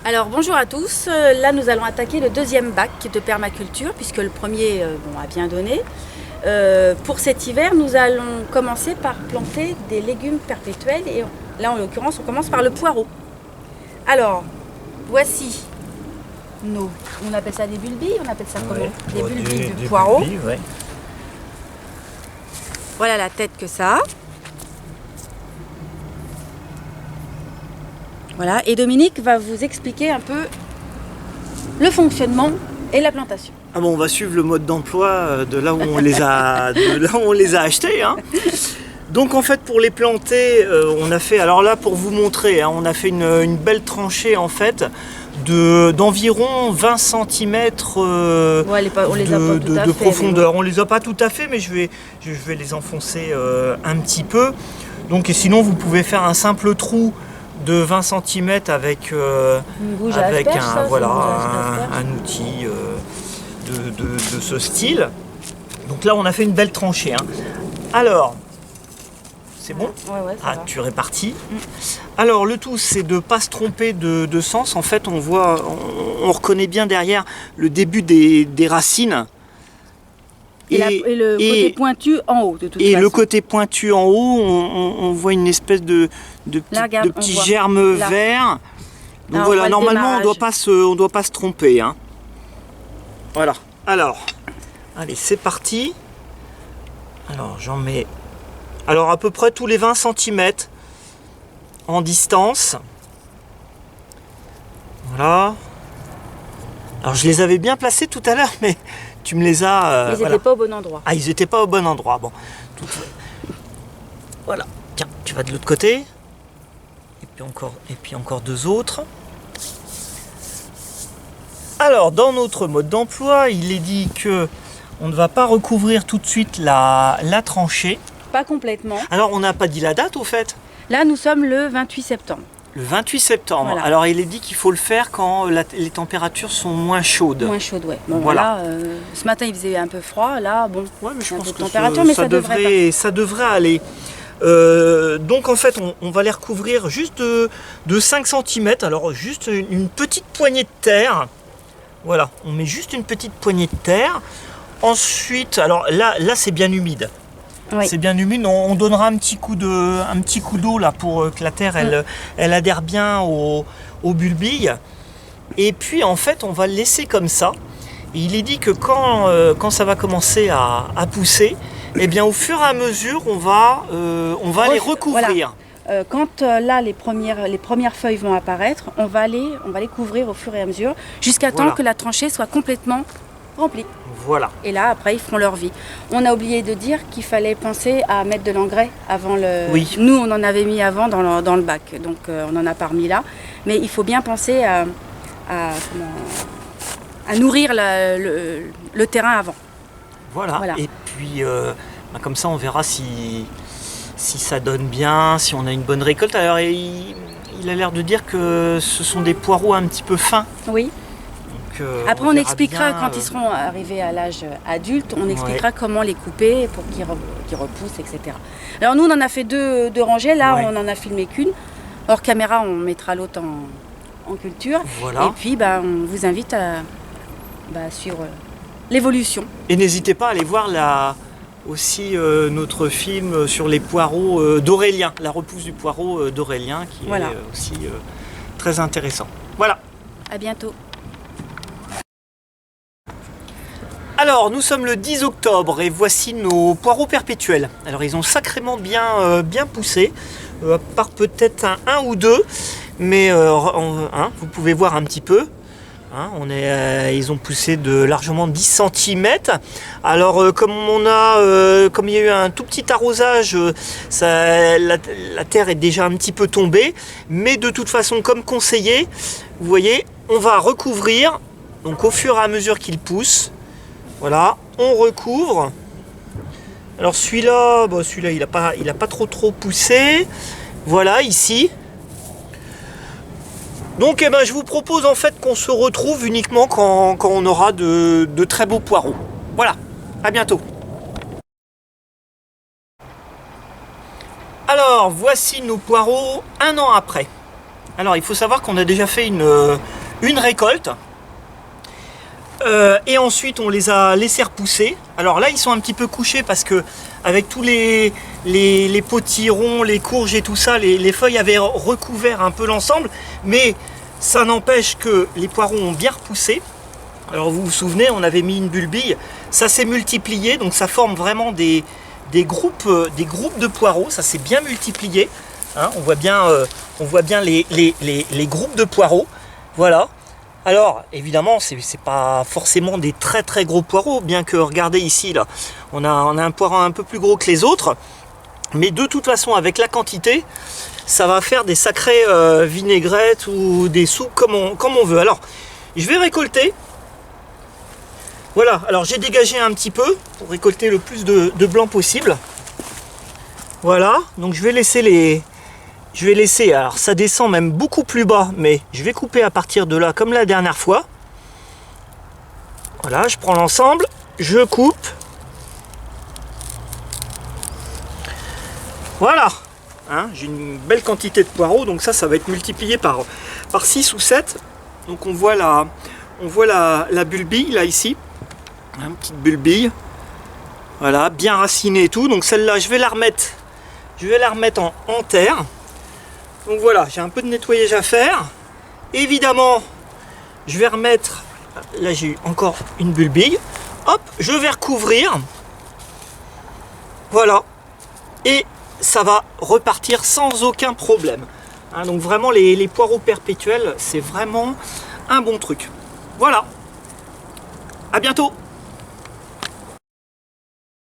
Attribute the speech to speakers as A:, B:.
A: Alors bonjour à tous, là nous allons attaquer le deuxième bac de permaculture puisque le premier a bien donné. Pour cet hiver nous allons commencer par planter des légumes perpétuels et là en l'occurrence on commence par le poireau. Alors voici nos, on appelle ça des bulbilles, on appelle ça comment? Des bulbilles du poireau.
B: Bulbilles, ouais.
A: Voilà la tête que ça a. Voilà, et Dominique va vous expliquer un peu le fonctionnement et la plantation.
B: Ah bon, on va suivre le mode d'emploi de là où on les a, achetés. Hein. Donc en fait pour les planter, on a fait, alors là pour vous montrer, hein, on a fait une belle tranchée en fait d'environ 20 cm de profondeur. On les a pas tout à fait, mais je vais les enfoncer un petit peu. Donc et sinon vous pouvez faire un simple trou de 20 cm avec un outil de ce style. Donc là on a fait une belle tranchée. Hein. Alors, c'est bon?
A: Ouais, ça va.
B: Tu répartis. Alors le tout c'est de ne pas se tromper de sens. En fait on reconnaît bien derrière le début des racines.
A: Et le côté pointu en haut de toute façon.
B: Et le côté pointu en haut, on voit une espèce de petits germes verts. Donc voilà, normalement on ne doit pas se tromper. Hein. Voilà. Alors, allez, c'est parti. Alors j'en mets à peu près tous les 20 cm en distance. Voilà. Alors je les avais bien placés tout à l'heure, mais tu me les as...
A: ils n'étaient pas au bon endroit.
B: Ah, ils n'étaient pas au bon endroit. Bon. Voilà. Tiens, tu vas de l'autre côté. Et puis encore deux autres. Alors, dans notre mode d'emploi, il est dit que on ne va pas recouvrir tout de suite la tranchée.
A: Pas complètement.
B: Alors, on n'a pas dit la date, au fait?
A: Là, nous sommes le 28 septembre.
B: Le 28 septembre. Voilà. Alors, il est dit qu'il faut le faire quand les températures sont moins chaudes.
A: Moins chaudes, ouais. Bon,
B: voilà.
A: Là, ce matin, il faisait un peu froid. Là, bon,
B: ouais, mais je pense que ça devrait aller. Donc, en fait, on va les recouvrir juste de 5 cm. Alors, juste une petite poignée de terre. Voilà, on met juste une petite poignée de terre. Ensuite, alors là c'est bien humide. Oui. C'est bien humide, on donnera un petit coup d'eau là pour que la terre elle adhère bien aux bulbilles. Et puis en fait on va le laisser comme ça. Et il est dit que quand ça va commencer à pousser, eh bien au fur et à mesure on va les recouvrir.
A: Voilà. Quand là les premières feuilles vont apparaître, on va les couvrir au fur et à mesure jusqu'à temps que la tranchée soit complètement remplie.
B: Voilà.
A: Et là, après, ils feront leur vie. On a oublié de dire qu'il fallait penser à mettre de l'engrais avant le...
B: Oui.
A: Nous, on en avait mis avant dans le bac, donc on n'en a pas remis là. Mais il faut bien penser à nourrir le terrain avant.
B: Voilà. Et puis, comme ça, on verra si ça donne bien, si on a une bonne récolte. Alors, il a l'air de dire que ce sont des poireaux un petit peu fins.
A: Oui. Après, on expliquera quand ils seront arrivés à l'âge adulte, on expliquera comment les couper pour qu'ils repoussent, etc. Alors nous, on en a fait deux rangées. Là, on en a filmé qu'une. Hors caméra, on mettra l'autre en culture.
B: Voilà.
A: Et puis, on vous invite à suivre l'évolution.
B: Et n'hésitez pas à aller voir aussi notre film sur les poireaux d'Aurélien, la repousse du poireau d'Aurélien, qui est aussi très intéressant. Voilà.
A: À bientôt.
B: Alors, nous sommes le 10 octobre et voici nos poireaux perpétuels. Alors, ils ont sacrément bien poussé, à part peut-être un ou deux, mais vous pouvez voir un petit peu. Hein, ils ont poussé de largement 10 cm. Alors, comme il y a eu un tout petit arrosage, la terre est déjà un petit peu tombée, mais de toute façon, comme conseillé, vous voyez, on va recouvrir, donc au fur et à mesure qu'il pousse. Voilà, on recouvre. Alors celui-là, il a pas trop poussé. Voilà, ici. Donc je vous propose en fait qu'on se retrouve uniquement quand on aura de très beaux poireaux. Voilà. À bientôt. Alors, voici nos poireaux 1 an après. Alors, il faut savoir qu'on a déjà fait une récolte. Et ensuite, on les a laissés repousser. Alors là, ils sont un petit peu couchés parce que avec tous les potirons, les courges et tout ça, les feuilles avaient recouvert un peu l'ensemble. Mais ça n'empêche que les poireaux ont bien repoussé. Alors vous vous souvenez, on avait mis une bulbille. Ça s'est multiplié, donc ça forme vraiment des groupes de poireaux. Ça s'est bien multiplié. Hein, on voit bien les groupes de poireaux. Voilà. Alors évidemment, c'est pas forcément des très très gros poireaux, bien que regardez ici là, on a un poireau un peu plus gros que les autres. Mais de toute façon, avec la quantité, ça va faire des sacrées vinaigrettes ou des soupes comme on veut. Alors, je vais récolter. Voilà, alors j'ai dégagé un petit peu pour récolter le plus de blanc possible. Voilà, donc je vais laisser alors ça descend même beaucoup plus bas, mais je vais couper à partir de là comme la dernière fois. Voilà, je prends l'ensemble, je coupe. Voilà, hein, j'ai une belle quantité de poireaux, donc ça va être multiplié par 6 ou 7. Donc on voit la bulbille là ici, une petite bulbille. Voilà, bien racinée et tout. Donc celle-là, je vais la remettre en terre. Donc voilà, j'ai un peu de nettoyage à faire. Évidemment, je vais remettre, là j'ai encore une bulbille. Hop, je vais recouvrir. Voilà. Et ça va repartir sans aucun problème. Hein, donc vraiment, les poireaux perpétuels, c'est vraiment un bon truc. Voilà. À bientôt.